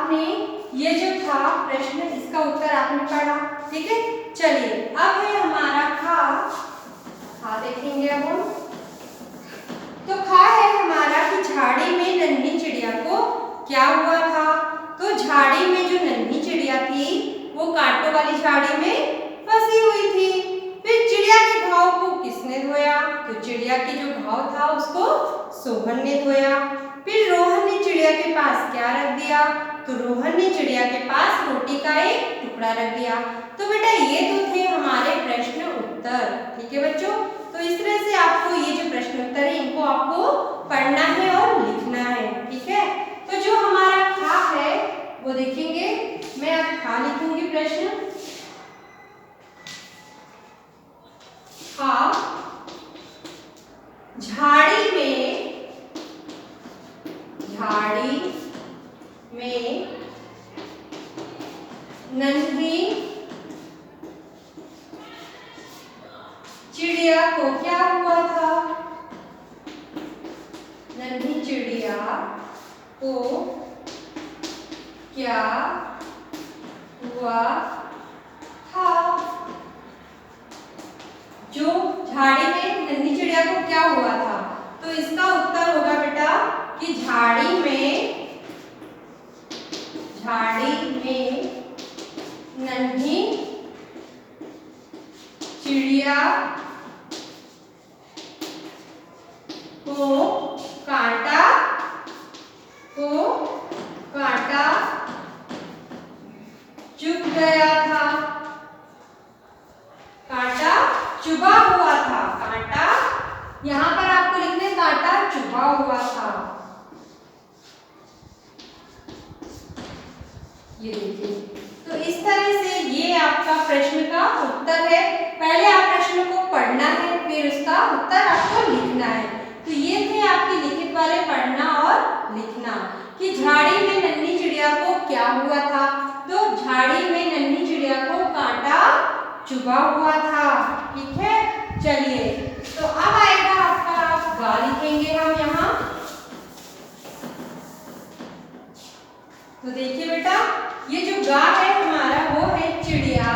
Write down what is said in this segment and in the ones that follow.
आपने ये जो था प्रश्न, इसका उत्तर आपने पढ़ा। ठीक है, चलिए अब है हमारा खा। खा देखेंगे अब हम। तो खा है हमारा कि झाड़ी में नन्ही चिड़िया को क्या हुआ था। तो झाड़ी में जो नन्ही चिड़िया थी वो कांटों वाली झाड़ी में फंसी हुई थी। फिर चिड़िया के घाव को किसने धोया। तो चिड़िया के जो घाव था उसको सोहन ने धोया। फिर रोहन ने चिड़िया के पास क्या रख दिया। तो रोहन ने चिड़िया के पास रोटी का एक टुकड़ा रख दिया। तो बेटा ये तो थे हमारे प्रश्न उत्तर। ठीक है बच्चों, तो इस तरह से आपको ये जो प्रश्न उत्तर है इनको आपको पढ़ना है और लिखना है। ठीक है, तो जो हमारा खा है वो देखेंगे, मैं अब खा लिखूंगी प्रश्न। खा झाड़ी में नन्ही चिड़िया को क्या हुआ था। नन्ही चिड़िया को क्या हुआ था। जो झाड़ी में नन्ही चिड़िया को क्या हुआ था, तो इसका उत्तर होगा बेटा कि झाड़ी में नन्ही चिड़िया को कांटा चुभ गया था। कांटा चुभा हुआ था। कांटा यहां पर आपको लिखने कांटा चुभा हुआ था। ये देखिए, तो इस तरह से ये आपका प्रश्न का उत्तर है। पहले आप प्रश्न को पढ़ना है, फिर उसका उत्तर आपको लिखना है। तो ये थे आपके लिखित वाले पढ़ना और लिखना कि झाड़ी में नन्ही चिड़िया को क्या हुआ था। तो झाड़ी में नन्ही चिड़िया को कांटा चुभा हुआ था। ठीक है, चलिए तो अब आएगा आपका गा लिखेंगे हम यहाँ। तो देखिए बेटा, ये जो गा है हमारा वो है चिड़िया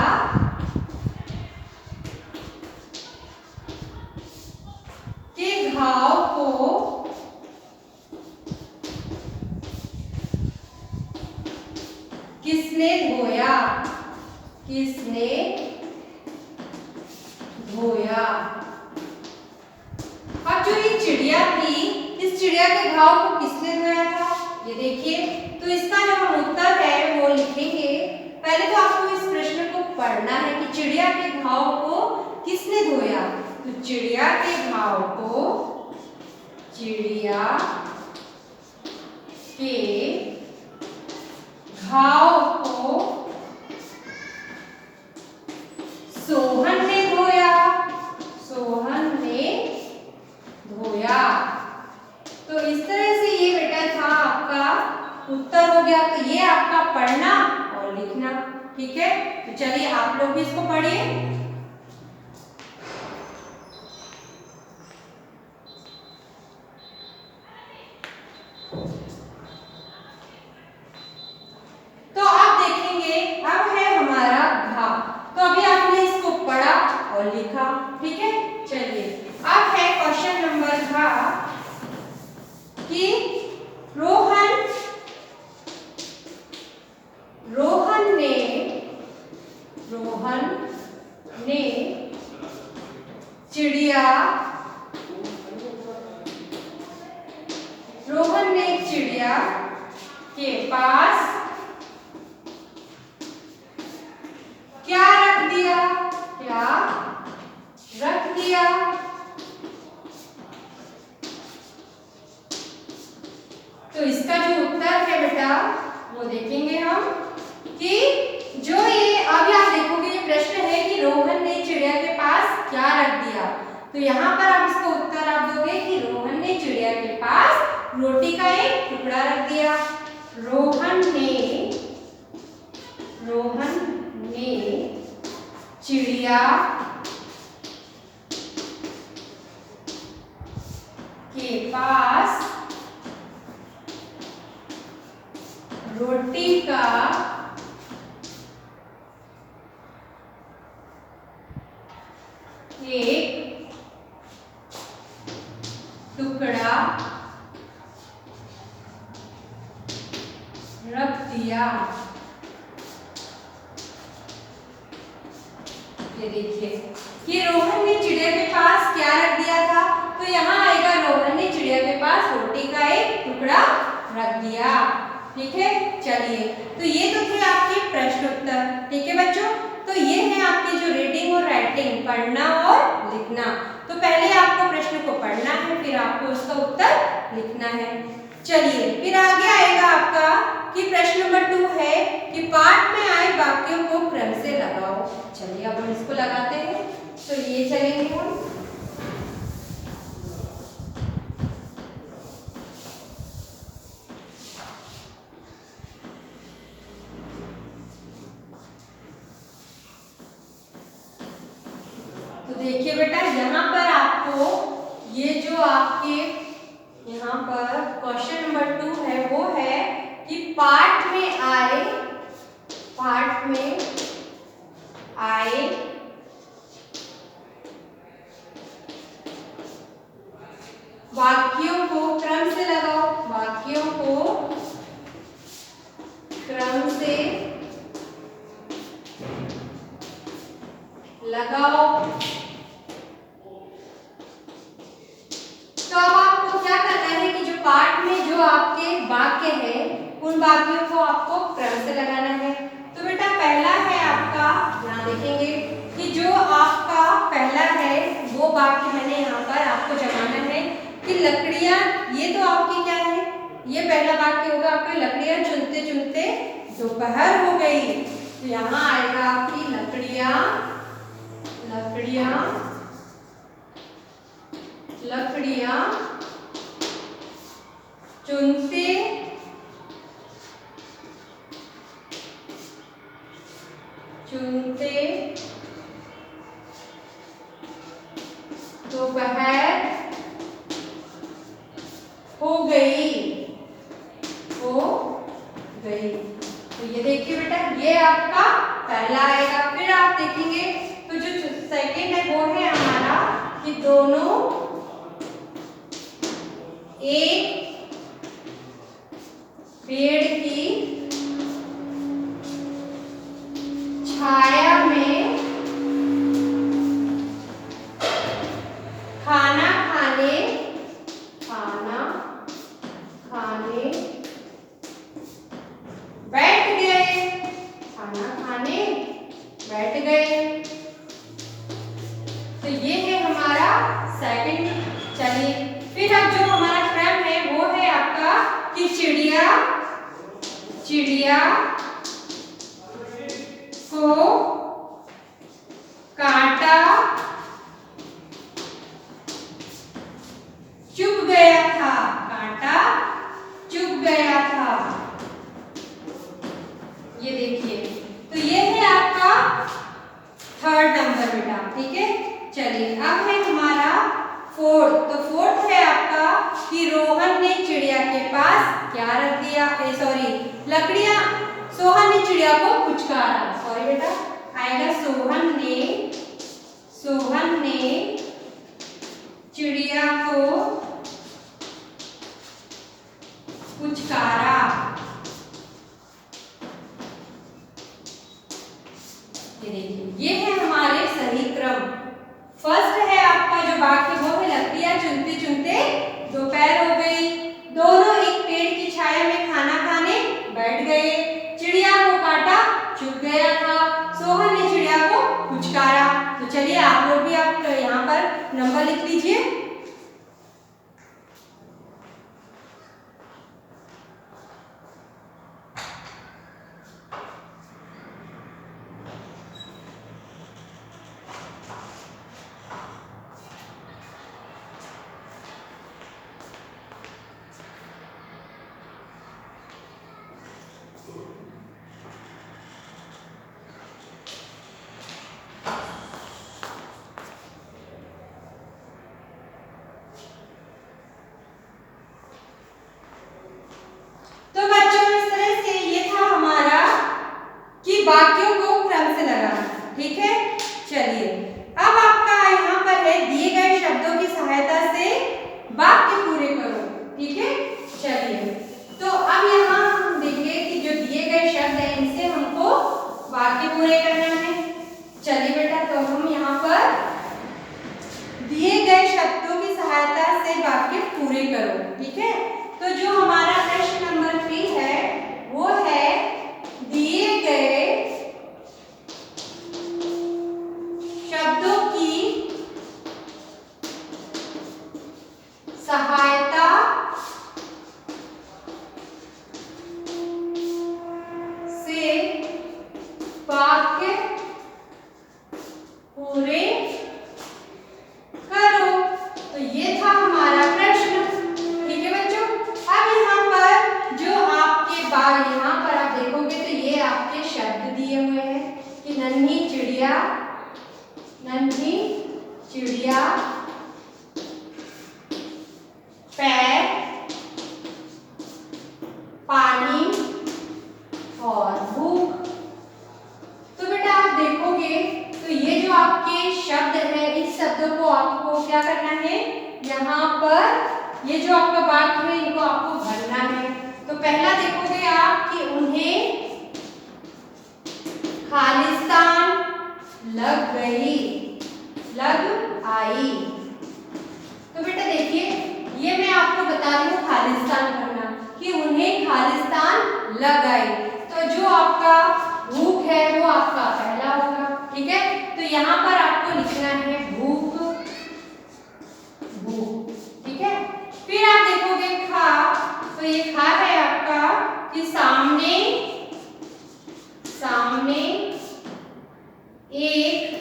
के घाव को किसने धोया। किसने धोया। अब जो ये चिड़िया थी, इस चिड़िया के घाव को किसने धोया था, ये देखिए। तो इसका जो हम उत्तर है वो लिखेंगे। पहले तो आपको इस प्रश्न को पढ़ना है कि चिड़िया के घाव को किसने धोया। तो चिड़िया के घाव को सोहन ने धोया। तो इस तरह से ये बेटा था आपका उत्तर हो गया। तो ये आपका पढ़ना और लिखना। ठीक है, तो चलिए आप लोग भी इसको पढ़िए। तो आप देखेंगे अब है हमारा घा। तो अभी आपने इसको पढ़ा और लिखा। ठीक है, चलिए अब है क्वेश्चन नंबर घा कि रोहन ने चिड़िया के पास क्या रख दिया। तो इसका जो उत्तर है बेटा वो देखेंगे हम कि जो ये अभी आप देखोगे ये प्रश्न है कि रोहन ने चिड़िया के पास क्या रख दिया। तो यहाँ पर आप इसका उत्तर आप दोगे कि रोहन ने चिड़िया के पास रोटी का एक टुकड़ा रख दिया। रोहन ने चिड़िया के पास रोटी का एक टुकड़ा रख दिया। ये देखिए कि रोहन ने चिड़िया के पास क्या रख दिया था, तो यहाँ आएगा रोहन ने चिड़िया के पास रोटी का एक टुकड़ा रख दिया। ठीक है, चलिए तो ये तो थे आपके प्रश्न उत्तर। ठीक है बच्चों, तो ये है आपकी जो रीडिंग और राइटिंग, पढ़ना और लिखना। तो पहले आपको प्रश्न को पढ़ना है, फिर आपको उसका उत्तर लिखना है। चलिए फिर आगे आएगा आपका कि प्रश्न नंबर 2 है कि पाठ में आए वाक्यों को क्रम से लगाओ। चलिए अब हम इसको लगाते हैं। तो ये चलेंगे हम। तो देखिए बेटा, यहाँ पर आपको ये जो आपके यहाँ पर क्वेश्चन नंबर 2 है वो है कि पाठ में आए वाक्यों को क्रम से लगाओ। वाक्यों को क्रम से लगाओ। तो अब आपको क्या करना है कि जो पाठ में जो आपके वाक्य है उन वाक्यों को आपको क्रम से लगाना है। तो बेटा पहला है आपका, यहाँ देखेंगे कि जो आपका पहला है वो वाक्य मैंने यहाँ पर आपको जमाना है कि लकड़ियाँ, ये तो आपकी क्या है, ये पहला वाक्य होगा आपके लकड़ियाँ चुनते चुनते दोपहर हो गई। तो यहाँ आएगा आपकी लकड़ियाँ चुनते दोपहर हो गई। तो ये देखिए बेटा, ये आपका पहला आएगा। फिर आप देखेंगे तो जो सेकंड है वो है हमारा कि दोनों एक पेड़ की छाया में खाना खाने बैठ गए। तो ये है हमारा सेकंड। चलिए फिर अब जो हमारा क्रम है वो है आपका कि चिड़िया को कांटा चुभ गया था। ये देखिए, तो ये है आपका थर्ड नंबर बेटा। ठीक है, चलिए अब है हमारा फोर्थ। तो फोर्थ है आपका कि रोहन ने चिड़िया के पास क्या रख दिया, लकड़ियां, सोहन ने चिड़िया को पुचकारा। सॉरी बेटा, आएगा सोहन ने चिड़िया को पुचकारा। ये देखिए, ये है हमारे सही क्रम। फर्स्ट है आपका जो वाक्य वो है लकड़ियां चुनते चुनते दोपहर हो गई। दोनों एक पेड़ की छाया में खाना खाने बैठ गए। चिड़िया को कांटा चुभ गया था। सोहन ने चिड़िया को पुचकारा। तो चलिए आप लोग भी आप यहाँ पर नंबर लिख लीजिए। वाक्य पूरे करो। ठीक है, तो जो हमारा प्रश्न नंबर 3 है वो है दिए गए शब्दों की सहायता से वाक्य पूरे करो। तो ये था हमारा प्रश्न। ठीक है बच्चों, अब यहाँ पर जो आपके बाद यहाँ पर आप देखोगे तो ये आपके शब्द दिए हुए हैं कि नन्ही चिड़िया पैर, पानी और भूख। तो बेटा आप देखोगे तो ये जो आपके शब्द है इस शब्दों को आपको क्या करना है, यहाँ पर ये जो आपका वाक्य है इनको आपको भरना है। तो पहला देखोगे आप कि उन्हें खालिस्तान लग आई। तो बेटा देखिए ये मैं आपको बता रही हूँ खालिस्तान करना कि उन्हें खालिस्तान लग आई। तो जो आपका भूख है वो आपका पहला होगा। ठीक है, तो यहाँ पर आपको लिखना है भूख। ठीक है, फिर आप देखोगे खा, तो ये खा है आपका कि सामने एक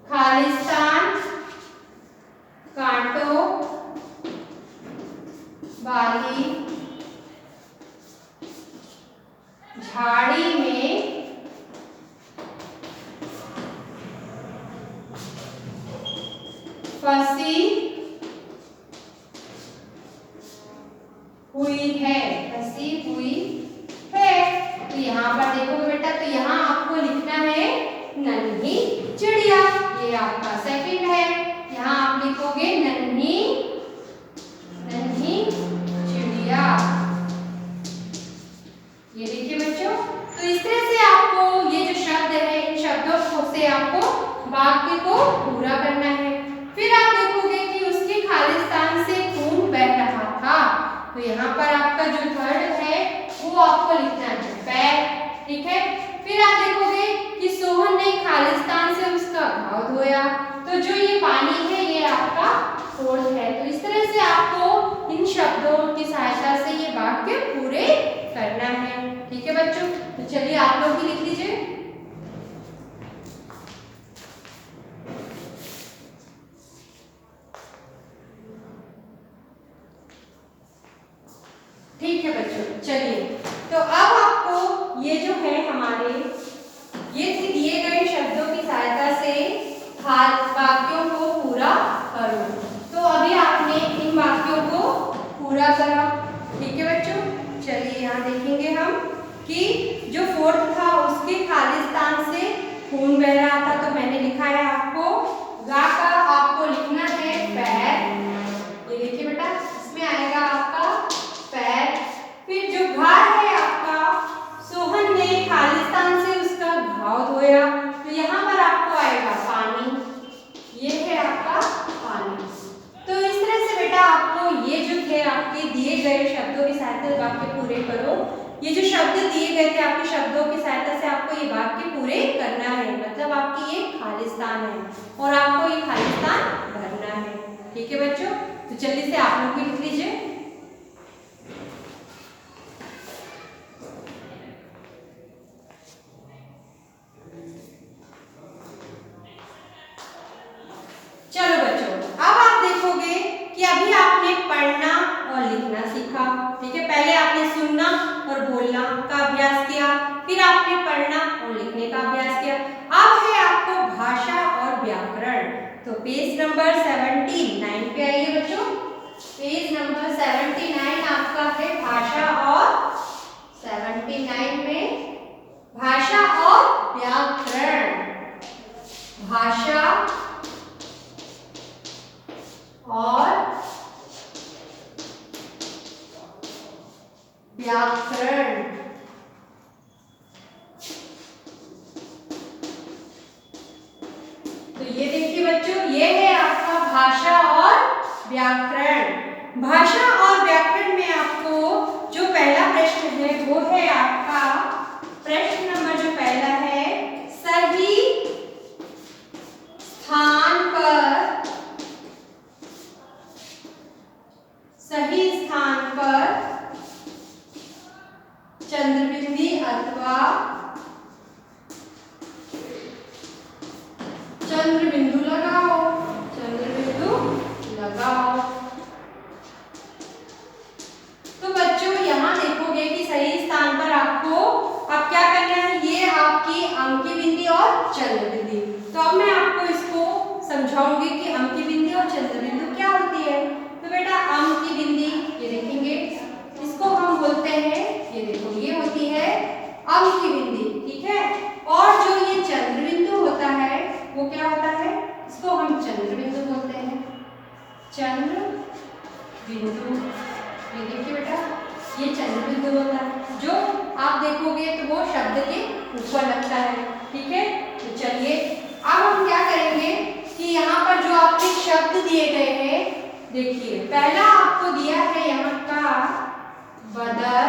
खालिस्तान कांटों वाली झाड़ी में फंसी हुई है। तो यहाँ पर देखोगे बेटा तो यहाँ आपको लिखना है नन्ही चिड़िया, ये आपका सेकंड है। यहाँ आप लिखोगे नन्ही चिड़िया। ये देखिए बच्चों, तो इस तरह से आपको ये जो शब्द है इन शब्दों से आपको वाक्य को पूरा करना है। फिर आप देखोगे कि उसके खालिस्तान से खून बह रहा था। तो यहाँ पर आपका जो थर्ड है वो आपको लिखना है पैर। ठीक है, फिर आप देखोगे कि सोहन ने खालिस्तान से उसका घाव धोया। तो जो ये पानी है ये आपका फोर्थ है। तो इस तरह से आपको इन शब्दों की सहायता से ये वाक्य पूरे करना है। ठीक है बच्चों, तो चलिए आप लोग भी लिख लीजिए। ठीक है बच्चों, चलिए तो अब आपको ये जो है हमारे ये दिए गए शब्दों की सहायता से वाक्यों को पूरा करो। तो अभी आपने इन वाक्यों को पूरा करा। ठीक है बच्चों, चलिए यहाँ देखेंगे हम कि जो फोर्थ था उसके खालिस्तान से खून बह रहा था। तो मैंने लिखा है आपको गा का आपको लिखना है पैर। ये देखिए बेटा इसमें आएगा आपका पैर। फिर जो घा है आपका सोहन ने खालिस्तान से उसका घाव धोया। तो यहाँ पर आपको आएगा पानी, ये है आपका पानी। तो इस तरह से बेटा आपको ये जो थे आपके दिए गए शब्दों की सहायता से वाक्य पूरे करो। ये जो शब्द दिए गए थे आपके शब्दों की सहायता से आपको ये वाक्य पूरे करना है। मतलब आपकी ये खालिस्तान है और आपको ये खालिस्तान भरना है। ठीक है बच्चों, तो जल्दी से आप लोग भी लिख लीजिए। चलो बच्चों, अब आप देखोगे कि अभी आपने पढ़ना और लिखना सीखा। ठीक है, पहले आपने सुनना और बोलना का अभ्यास किया, फिर आपने पढ़ना और लिखने का अभ्यास किया। अब है आपको भाषा और व्याकरण। तो पेज नंबर 79 पे आइए बच्चों। पेज नंबर 79 आपका है भाषा और 79 में भाषा और व्याकरण। भाषा और व्याकरण। तो ये देखिए बच्चों, ये है आपका भाषा और व्याकरण। भाषा और व्याकरण में आपको जो पहला प्रश्न है वो है आपका प्रश्न नंबर जो पहला है, सही स्थान पर चंद्रबिंदी अथवा चंद्रबिंदु लगाओ, चंद्रबिंदु लगाओ। तो बच्चों यहाँ देखोगे कि सही स्थान पर आपको अब क्या करना है, ये आपकी अंकी बिंदी और चंद्र बिंदी। तो अब मैं आपको इसको समझाऊंगी कि अंकी बिंदी और चंद्र बिंदु क्या होती है। तो बेटा अंकी बिंदी ये देखेंगे, इसको हम बोलते हैं, ये देखो ये होती है अंकी बिंदी, ठीक है। और जो ये चंद्र बिंदु होता है वो क्या होता है, इसको हम चंद्र बिंदु बोलते हैं, चंद्र बिंदु। ये देखिए बेटा ये चंद्र बिंदु होता है, जो आप देखोगे तो वो शब्द के ऊपर लगता है, ठीक है। तो चलिए अब हम क्या करेंगे कि यहाँ पर जो आपके शब्द दिए गए हैं, देखिए पहला आपको दिया है यहाँ का बदर,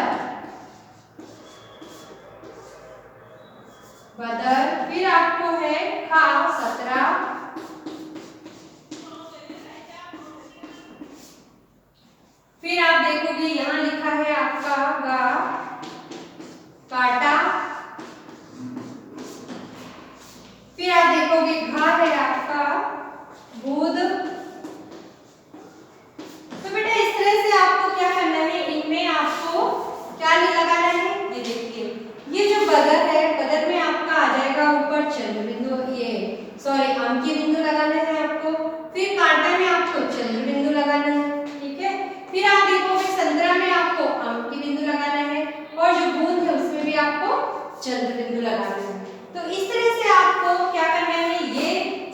बदर, फिर आपको है खा 17, फिर आप देखोगे यहाँ लिखा है आपका गा काटा, फिर आप देखोगे घा है आपका बूंद। तो बेटा इस तरह से आपको क्या करना है, इनमें आपको क्या लगाना है, ये देखिए ये जो बदर है, बदर में आपका आ जाएगा ऊपर चंद्र बिंदु, ये सॉरी अंकी बिंदु लगाना है आपको, फिर कांटा में आपको चंद्र बिंदु लगाना है, ठीक है। फिर आप देखोगे संतरा में आपको अंकी बिंदु लगाना है, और जो बूंद है उसमें भी आपको चंद्र बिंदु लगाना है। तो इस तरह से आपको क्या करना है, ये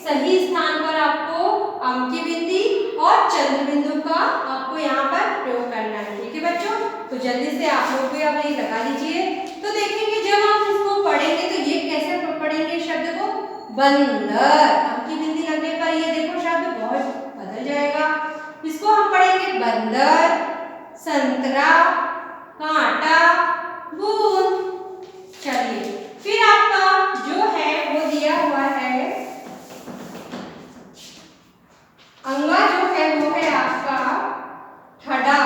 सही स्थान पर आपको अंकी बिंदी और चंद्र बिंदु का आपको यहाँ पर प्रयोग करना है, ठीक है बच्चों। तो जल्दी से आप लोग भी अब ये लगा लीजिए। तो देखेंगे जब हम इसको पढ़ेंगे तो ये कैसे पढ़ेंगे शब्द को, बंदर, अंकी बिंदी लगने पर ये देखो शब्द बहुत बदल जाएगा। इसको हम पढ़ेंगे बंदर, संतरा, कांटा, बूंद। चलिए फिर आपका जो है वो दिया हुआ है अंगा, जो है वो है आपका ठड़ा।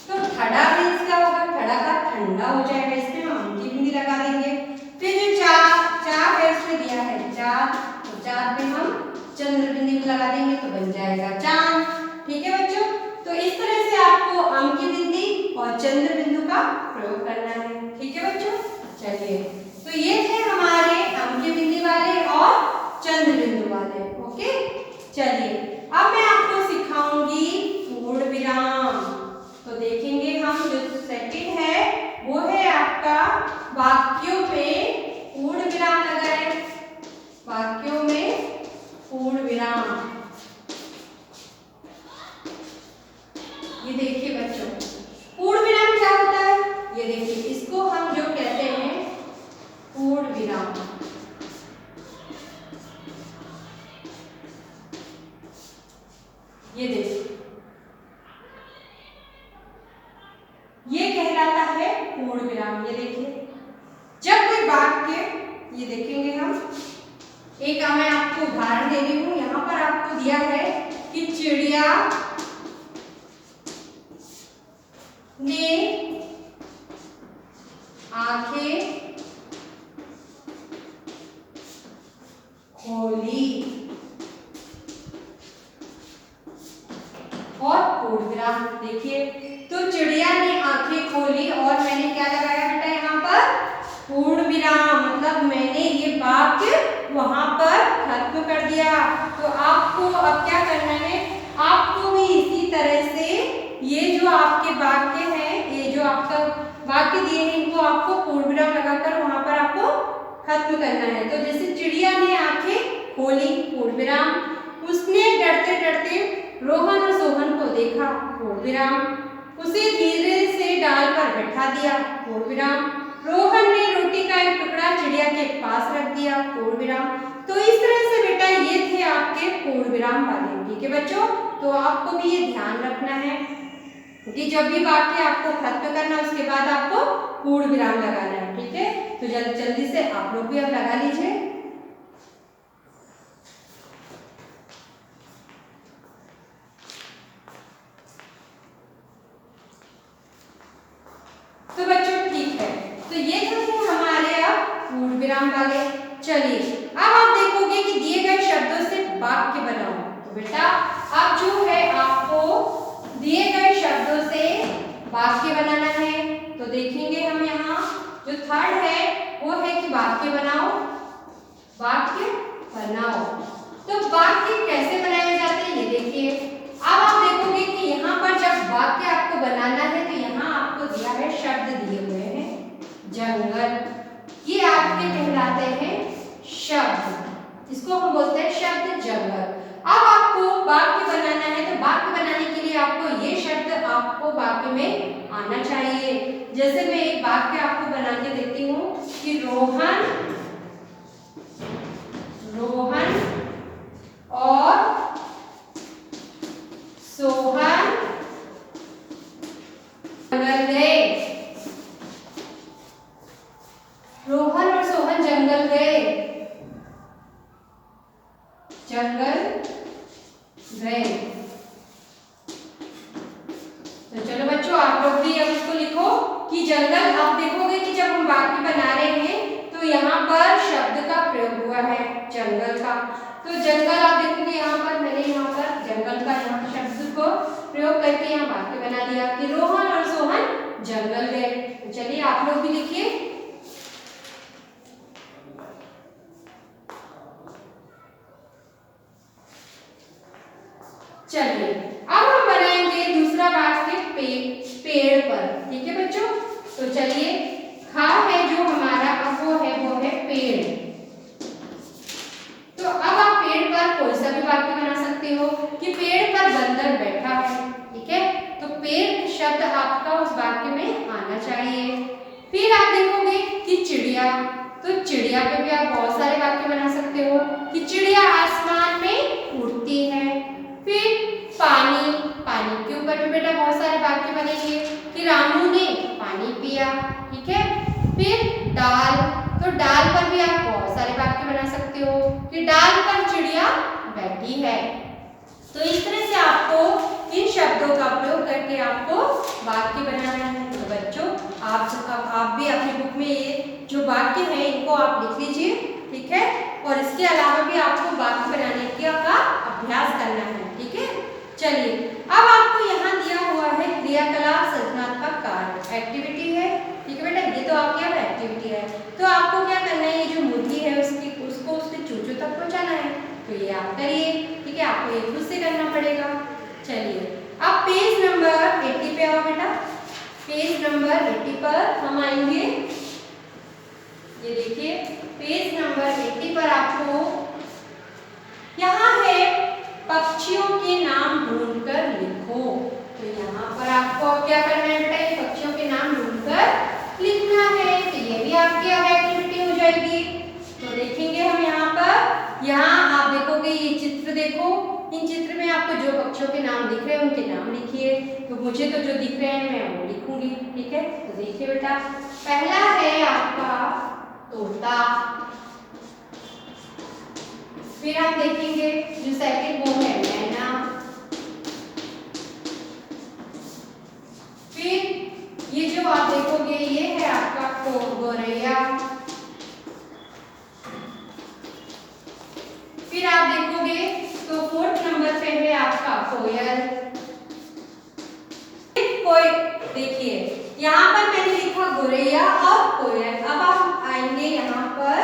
तो ठड़ा मीन्स क्या होगा, ठड़ा का ठंडा हो जाएगा, इसमें हम अंकी बिंदी लगा देंगे। फिर जो चार है उसमें दिया है चार, तो चार पे हम चंद्र बिंदी लगा देंगे तो बन जाएगा चांद, ठीक है बच्चों। तो इस तरह से आपको अंकी बिंदी और चंद्र बिंदु का प्रयोग करना है, ठीक है बच्चों। चलिए तो ये थे हमारे अंकी बिंदी वाले और चंद्र बिंदु वाले, ओके। चलिए अब मैं आपको सिखाऊंगी पूर्ण विराम। तो देखेंगे हम जो सेकंड है वो है आपका वाक्यों में पूर्ण विराम लगाएं, वाक्यों में पूर्ण विराम। ये देखिए बच्चों पूर्ण विराम क्या होता है, ये देखिए इसको हम जो कहते हैं पूर्ण विराम। ये देखिए ये कहलाता है पूर्ण विराम। ये देखिए जब कोई वाक्य, ये देखेंगे हम, एक मैं आपको उदाहरण दे रही हूं, यहाँ पर आपको दिया है कि चिड़िया ने आंखें खोली, और पूर्ण विराम। देखिए तो चिड़िया ने आंखें खोली और मैंने क्या लगाया बेटा यहाँ पर पूर्ण विराम, मतलब मैंने ये वाक्य वहां पर खत्म कर दिया। तो आपको अब क्या करना है, आपको भी इसी तरह से ये जो आपके वाक्य हैं, ये जो आपका वाक्य दिए हैं इनको आपको पूर्ण विराम लगाकर वहां पर आपको खत्म करना है। तो जैसे चिड़िया ने आंखें खोली, पूर्ण विराम, उसने डरते डरते रोहन और सोहन को देखा, पूर्ण विराम, उसे धीरे से डाल पर बैठा दिया, पूर्ण विराम, रोहन ने रोटी का एक टुकड़ा चिड़िया के पास रख दिया, पूर्ण विराम, तो इस तरह से बेटा ये थे आपके पूर्ण विराम वाले। ठीक है बच्चों, तो आपको भी ये ध्यान रखना है कि जब भी वाक्य आपको खत्म करना उसके बाद आपको पूर्ण विराम लगाना है। ठीक है, तो जल्दी से आप लोग भी अब लगा लीजिए। तो बच्चों ठीक है, तो ये तो थे हमारे अब पूर्ण विराम वाले। चलिए अब आप देखोगे कि दिए गए शब्दों से वाक्य बनाओ। तो बेटा अब जो है आपको दिए गए शब्दों से वाक्य बनाना है। तो देखेंगे हम यहाँ जो थर्ड है वो है कि वाक्य बनाओ, वाक्य बनाओ। तो वाक्य कैसे बनाए जाते हैं ये देखिए। अब आप देखोगे कि यहाँ पर जब वाक्य आपको बनाना है तो यहाँ आपको दिया है, शब्द दिए हुए हैं जंगल, ये आपके कहलाते हैं शब्द, इसको हम बोलते हैं शब्द जंगल। अब आपको वाक्य बनाना है तो वाक्य बनाने के लिए आपको ये शब्द आपको वाक्य में आना चाहिए। जैसे मैं एक वाक्य आपको बना के देती हूँ कि रोहन और सोहन जंगल गए। रोहन और सोहन जंगल गए, जंगल गए। तो चलो बच्चों आप लोग भी अब इसको लिखो कि जंगल। आप देखोगे कि जब हम वाक्य बना रहे हैं तो यहाँ पर शब्द का प्रयोग हुआ है जंगल का। तो जंगल आप देखोगे यहाँ पर मैंने यहाँ पर जंगल का यहाँ शब्द को प्रयोग करके यहाँ वाक्य बना दिया कि रोहन और सोहन जंगल गए। तो चलिए आप लोग भी लिखिए। चलिए अब हम बनाएंगे दूसरा वाक्य पेड़ पर। ठीक है बच्चों, तो चलिए खा है जो हमारा अब वो है पेड़। तो अब आप पेड़ पर कोई सा भी वाक्य बना सकते हो कि पेड़ पर बंदर बैठा है। ठीक है, तो पेड़ शब्द आपका उस वाक्य में आना चाहिए। फिर आप देखोगे कि चिड़िया, तो चिड़िया पे भी आप बहुत सारे वाक्य बना सकते हो कि चिड़िया आसमान में उड़ती है। फिर पानी, पानी के ऊपर भी बेटा बहुत सारे वाक्य बनेंगे कि रामू ने पानी पिया। ठीक है, फिर डाल, तो डाल पर भी आप बहुत सारे वाक्य बना सकते हो कि डाल पर चिड़िया बैठी है। तो इस तरह से आपको इन शब्दों का प्रयोग करके आपको वाक्य बनाना है। तो बच्चों आप भी अपनी बुक में ये जो वाक्य है इनको आप लिख लीजिए। ठीक है, और इसके अलावा भी आपको वाक्य बनाने का अभ्यास करना है। ठीक है, चलिए अब आपको यहाँ दिया हुआ है क्रियाकलाप सृजनात्मक कार्य, एक्टिविटी है। ठीक है बेटा, ये तो आपकी अब एक्टिविटी है। तो आपको क्या करना है, ये जो मुर्गी है उसको उसके चूचों तक पहुँचाना है। तो ये आप करिए। ठीक है, आपको ये खुद से करना पड़ेगा। चलिए अब पेज नंबर 80 पे आओ बेटा। पेज नंबर 80 पर हम आएंगे। ये देखिए पेज नंबर 80 पर आपको यहाँ है पक्षियों के नाम ढूंढकर लिखो। तो यहाँ पर आपको क्या करना है बेटा, ये पक्षियों के नाम ढूंढकर लिखना है। तो ये भी आपकी अब एक्टिविटी हो जाएगी। तो देखेंगे हम यहाँ आप देखोगे ये चित्र देखो, इन चित्र में आपको जो पक्षियों के नाम दिख रहे हैं उनके नाम लिखिए। तो मुझे तो जो दिख रहे हैं मैं वो लिखूंगी। ठीक है, तो देखिए बेटा पहला है आपका तोता। फिर आप देखेंगे जो सेकंड वो है मैना। फिर ये जो आप देखोगे ये है आपका गौरैया। फिर आप देखोगे तो 4th नंबर पे है आपका कोयल। देखिए यहाँ पर मैंने लिखा गौरैया और कोयल। अब आप आएंगे यहाँ पर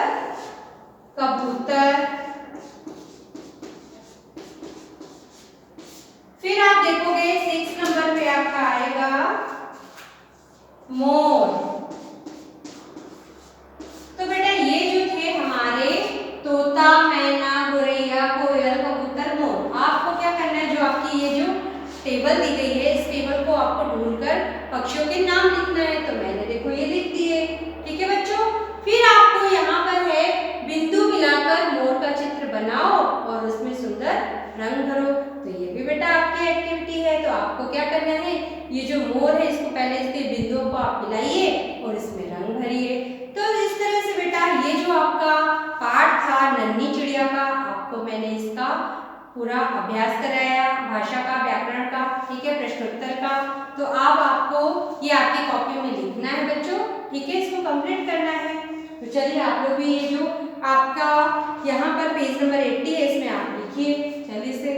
कबूतर। फिर आप देखोगे 6 नंबर पे आपका आएगा मोर। तो बेटा ये जो थे हमारे तोता, मैना, गौरैया, कोयल, कबूतर, मोर। आपको क्या करना है, जो आपकी ये जो टेबल दी गई है इस टेबल को आपको ढूंढकर पक्षियों के नाम लिखना है। तो मैंने देखो ये लिख दिए। ठीक है बच्चों, फिर आपको यहाँ पर है बिंदु मिलाकर मोर का रंग भरो। तो ये भी बेटा आपकी एक्टिविटी है। तो आपको क्या करना है, ये जो मोर है इसको पहले इसके बिंदुओं को आप मिलाइए और इसमें रंग भरिए। तो इस तरह से बेटा ये जो आपका पाठ था नन्ही चिड़िया का, आपको मैंने इसका पूरा अभ्यास कराया, भाषा का, व्याकरण का, ठीक है, प्रश्नोत्तर का। तो अब आपको ये आपकी कॉपी में लिखना है बच्चों, ठीक है, इसको कंप्लीट करना है। तो चलिए आप लोग भी ये जो आपका यहाँ पर पेज नंबर 80 है इसमें आप लिखिए। चलिए इसे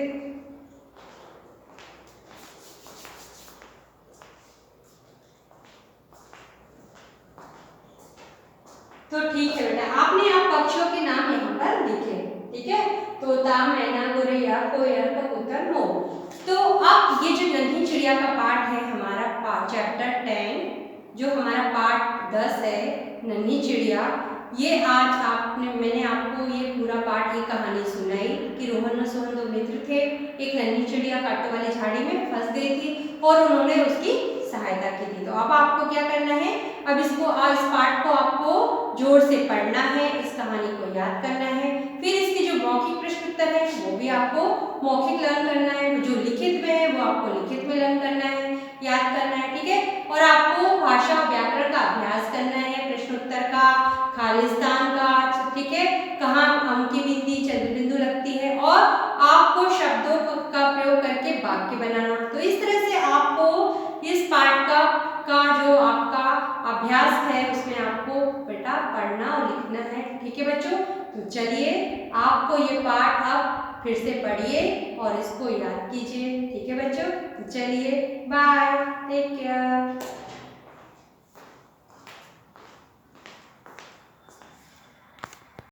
तो ठीक है बेटा, आपने आप पक्षियों के नाम यहाँ पर लिखे, ठीक है, तोता, मैना, गौरैया, कोयल, कबूतर, मोर। तो अब ये जो नन्ही चिड़िया का पाठ है हमारा चैप्टर 10, जो हमारा पाठ 10 है नन्ही चिड़िया, ये आज मैंने आपको ये पूरा पाठ, ये कहानी सुनाई कि रोहन और सोहन दो मित्र थे। एक नन्ही चिड़िया कांटों वाली झाड़ी में फंस गई थी और उन्होंने उसकी सहायता की थी। तो अब आपको क्या करना है, अब इस पाठ को आपको जोर से पढ़ना है, इस कहानी को याद करना है, फिर इसके जो मौखिक प्रश्न उत्तर है वो भी आपको मौखिक लर्न करना है, जो लिखित में है वो आपको लिखित में लर्न करना है, याद करना है, ठीक है। और आपको भाषा व्याकरण का अभ्यास करना है, प्रश्नोत्तर का, खालिस्तान का, ठीक है, कहाँ अमकी बिंदी चंद्र बिंदु लगती है, और आपको शब्दों का प्रयोग करके वाक्य बनाना। तो इस तरह से आपको इस पाठ का जो आपका अभ्यास है उसमें आपको बेटा पढ़ना और लिखना है, ठीक है बच्चों। तो चलिए आपको ये पाठ अब फिर से पढ़िए और इसको याद कीजिए, ठीक है बच्चों। तो चलिए बाय, टेक केयर।